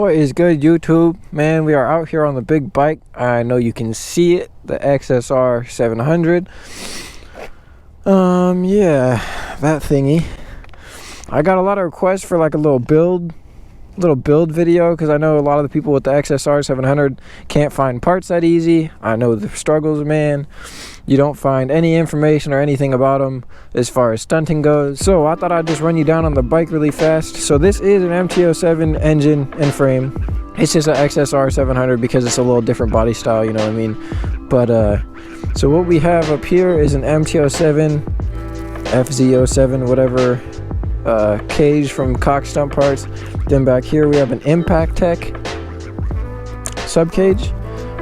What is good, YouTube? Man, we are out here on the big bike. I know you can see it, the XSR700. Yeah, that thingy. I got a lot of requests for like a little build video, because I know a lot of the people with the XSR700 can't find parts that easy. I know the struggles, man. You don't find any information or anything about them as far as stunting goes. So I thought I'd just run you down on the bike really fast. So this is an MT-07 engine and frame. It's just an XSR700 because it's a little different body style, you know what I mean? But so what we have up here is an MT-07 FZ07 whatever cage from Cox Stunt Parts. Then back here we have an Impact Tech sub cage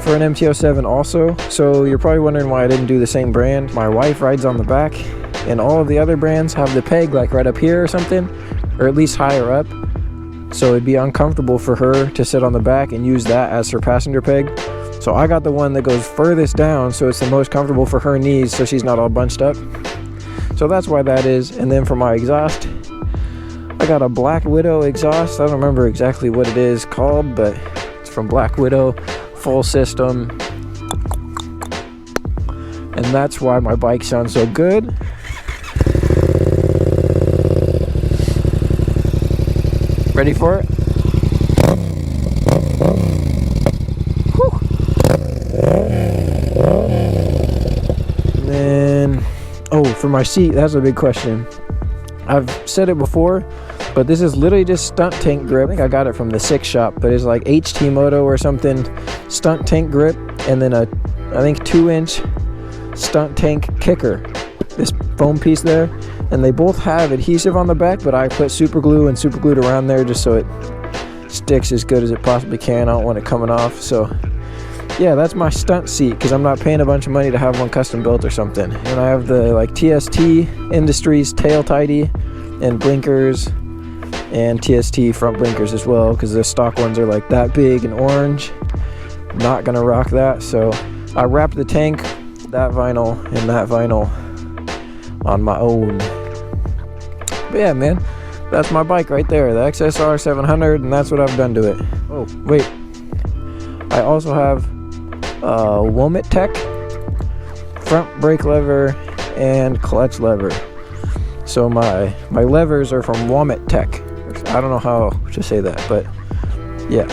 for an MT-07 also. So you're probably wondering why I didn't do the same brand. My wife rides on the back, and all of the other brands have the peg like right up here or something, or at least higher up, so it'd be uncomfortable for her to sit on the back and use that as her passenger peg. So I got the one that goes furthest down, so it's the most comfortable for her knees, so she's not all bunched up. So that's why that is. And then for my exhaust, I got a Black Widow exhaust. I don't remember exactly what it is called, but it's from Black Widow, full system. And that's why my bike sounds so good. Ready for it? Whew. And then, oh, for my seat, that's a big question. I've said it before, but this is literally just stunt tank grip. I think I got it from the Six Shop, but it's like HT Moto or something. Stunt tank grip, and then a, I think 2-inch stunt tank kicker. This foam piece there, and they both have adhesive on the back, but I put super glue and super glued around there just so it sticks as good as it possibly can. I don't want it coming off. So yeah, that's my stunt seat, because I'm not paying a bunch of money to have one custom built or something. And I have the like TST Industries tail tidy and blinkers, and TST front blinkers as well, because the stock ones are like that big and orange. Not gonna rock that, so I wrapped the tank, that vinyl, and that vinyl on my own. But yeah, man, that's my bike right there, the XSR700, and that's what I've done to it. Oh wait, I also have Womit Tech front brake lever and clutch lever. So my levers are from Womit Tech. I don't know how to say that, but yeah,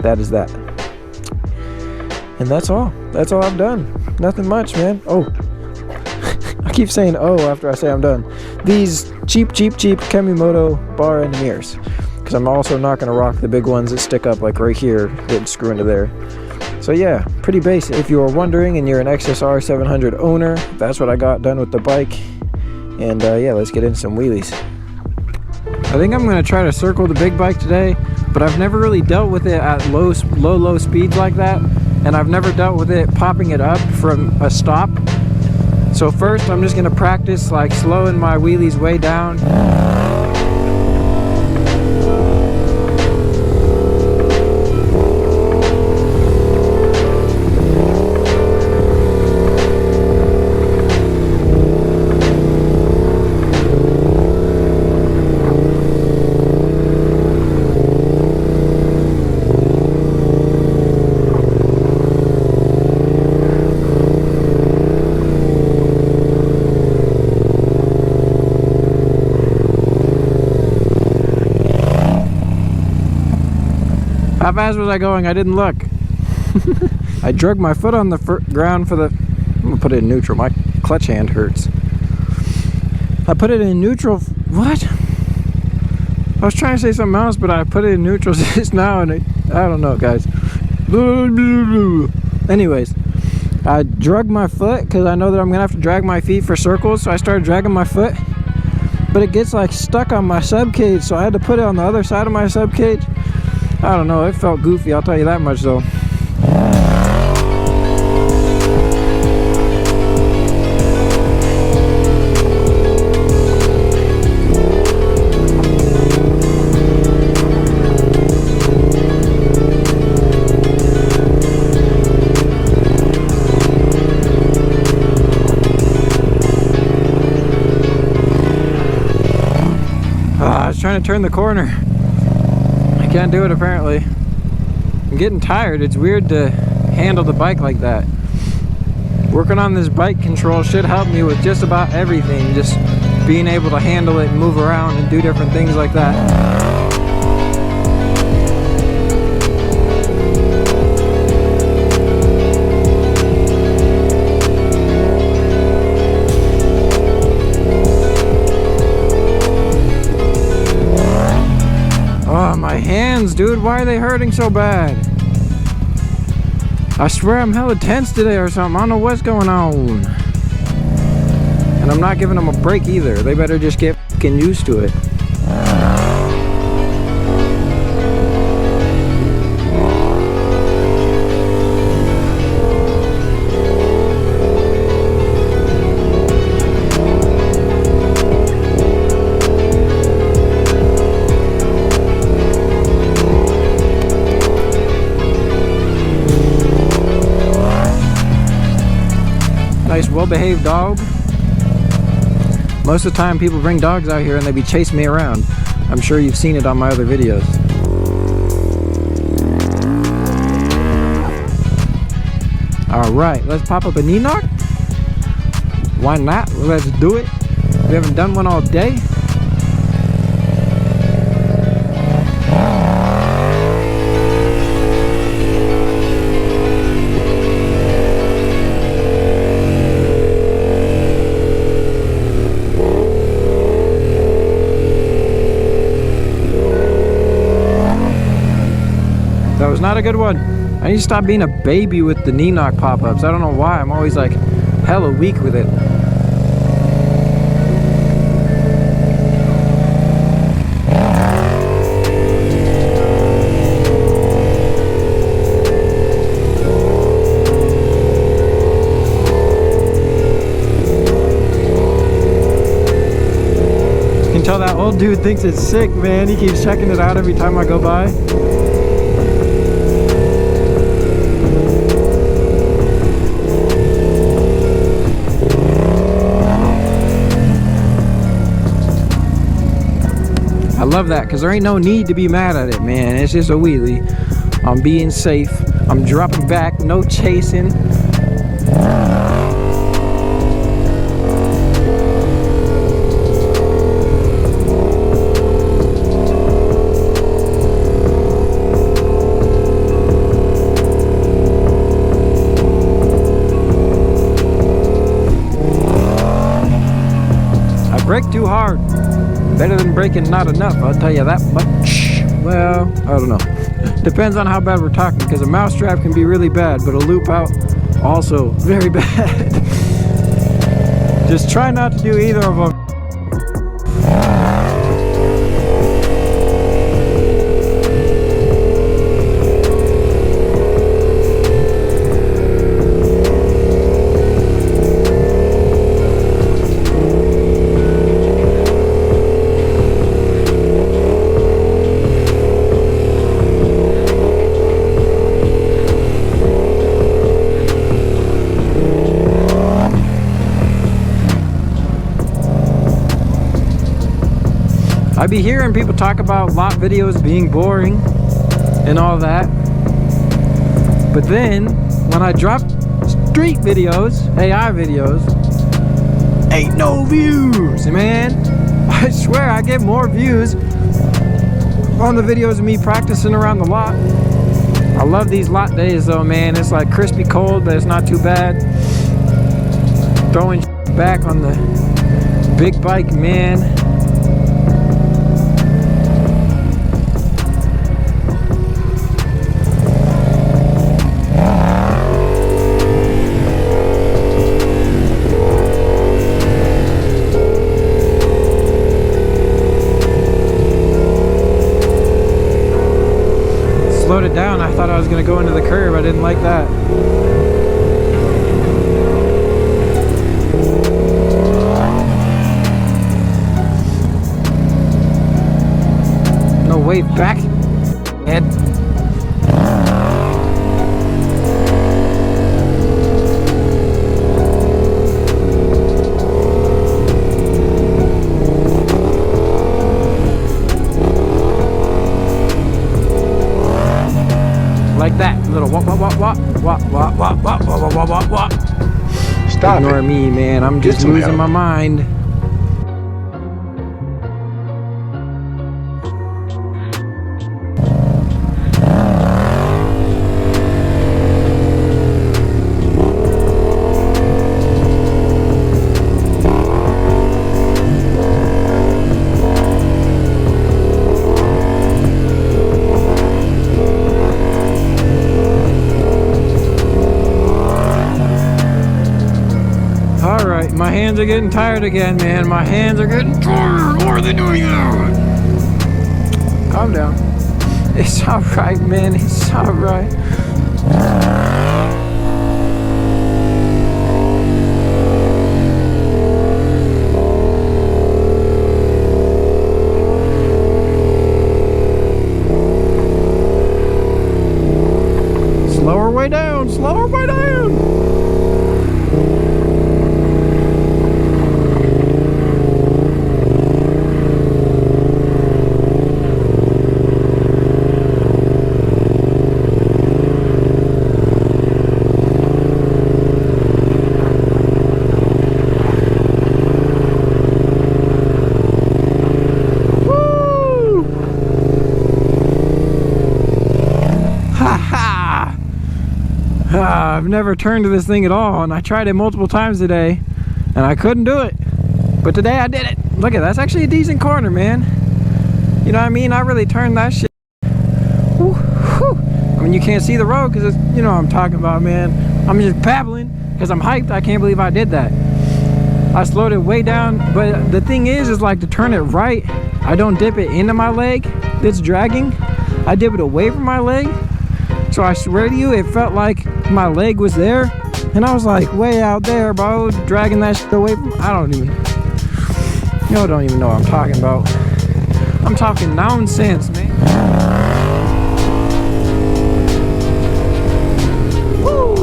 that is that. And that's all I've done. Nothing much, man. Oh, I keep saying oh after I say I'm done. These cheap Kemimoto bar end mirrors, because I'm also not going to rock the big ones that stick up like right here that screw into there. So yeah, pretty basic. If you were wondering and you're an XSR700 owner, that's what I got done with the bike. And yeah, let's get into some wheelies. I think I'm going to try to circle the big bike today, but I've never really dealt with it at low speeds like that, and I've never dealt with it popping it up from a stop. So first I'm just going to practice like slowing my wheelies way down. How fast was I going? I didn't look. I drug my foot on the ground for the... I'm gonna put it in neutral. My clutch hand hurts. I put it in neutral. What? I was trying to say something else, but I put it in neutral just now, and I don't know, guys. Anyways, I drug my foot because I know that I'm gonna have to drag my feet for circles, so I started dragging my foot, but it gets like stuck on my sub cage, so I had to put it on the other side of my sub cage. I don't know, it felt goofy, I'll tell you that much though. I was trying to turn the corner. I can't do it apparently. I'm getting tired. It's weird to handle the bike like that. Working on this bike control should help me with just about everything. Just being able to handle it and move around and do different things like that. Oh, my hands, dude. Why are they hurting so bad? I swear I'm hella tense today or something. I don't know what's going on. And I'm not giving them a break either. They better just get fucking used to it. Nice, well-behaved dog. Most of the time people bring dogs out here and they be chasing me around. I'm sure you've seen it on my other videos. Alright, let's pop up a knee knock. Why not? Let's do it. We haven't done one all day. That was not a good one. I need to stop being a baby with the knee knock pop-ups. I don't know why. I'm always like hella weak with it. You can tell that old dude thinks it's sick, man. He keeps checking it out every time I go by. I love that because there ain't no need to be mad at it, man. It's just a wheelie. I'm being safe. I'm dropping back. No chasing. I brake too hard. Better than braking not enough, I'll tell you that much. Well, I don't know. Depends on how bad we're talking, because a mousetrap can be really bad, but a loop out, also very bad. Just try not to do either of them. I be hearing people talk about lot videos being boring and all that, but then when I drop street videos, AI videos, ain't no views, man. I swear I get more views on the videos of me practicing around the lot. I love these lot days though, man. It's like crispy cold, but it's not too bad. Throwing back on the big bike, man. Slowed it down. I thought I was going to go into the curb. I didn't like that. No way back. Head. Like Little what. Stop Ignore it. me, man. I'm Get just some losing help. my mind. Alright, my hands are getting tired again, man. My hands are getting tired. Why are they doing that? Calm down. It's alright, man. It's alright. Slow her way down. Slow her way down. I've never turned to this thing at all, and I tried it multiple times today and I couldn't do it, but today I did it. Look at that. That's actually a decent corner, man. You know what I mean? I really turned that shit. Whew, whew. I mean, you can't see the road because it's, you know what I'm talking about, man. I'm just babbling because I'm hyped. I can't believe I did that. I slowed it way down, but the thing is like to turn it right, I don't dip it into my leg that's dragging. I dip it away from my leg. So I swear to you, it felt like my leg was there, and I was like way out there, bro, dragging that shit away from. I don't even. Y'all don't even know what I'm talking about. I'm talking nonsense, man. Woo!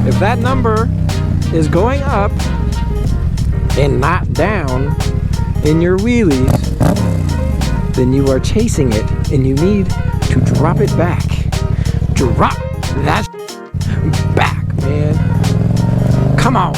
If that number is going up and not down in your wheelies, then you are chasing it and you need to drop it back. Drop that back, man. Come on.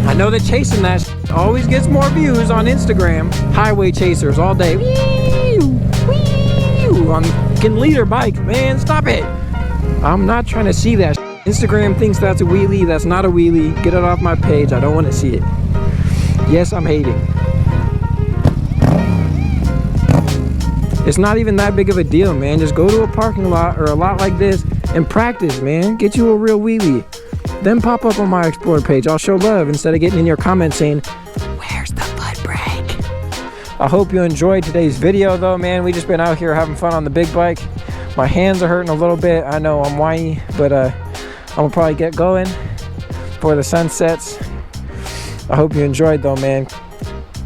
I know that chasing that always gets more views on Instagram. Highway chasers all day. On fucking leader bikes, man. Stop it. I'm not trying to see that. Instagram thinks that's a wheelie. That's not a wheelie. Get it off my page. I don't want to see it. Yes, I'm hating. It's not even that big of a deal, man. Just go to a parking lot or a lot like this and practice, man. Get you a real wheelie. Then pop up on my Explorer page. I'll show love instead of getting in your comments saying, where's the foot brake? I hope you enjoyed today's video though, man. We just been out here having fun on the big bike. My hands are hurting a little bit. I know I'm whiny, but I'm gonna probably get going before the sun sets. I hope you enjoyed though, man.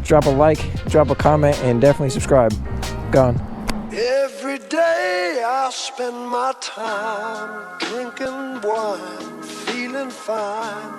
Drop a like, drop a comment, and definitely subscribe. Gone. Every day I spend my time drinking wine, feeling fine.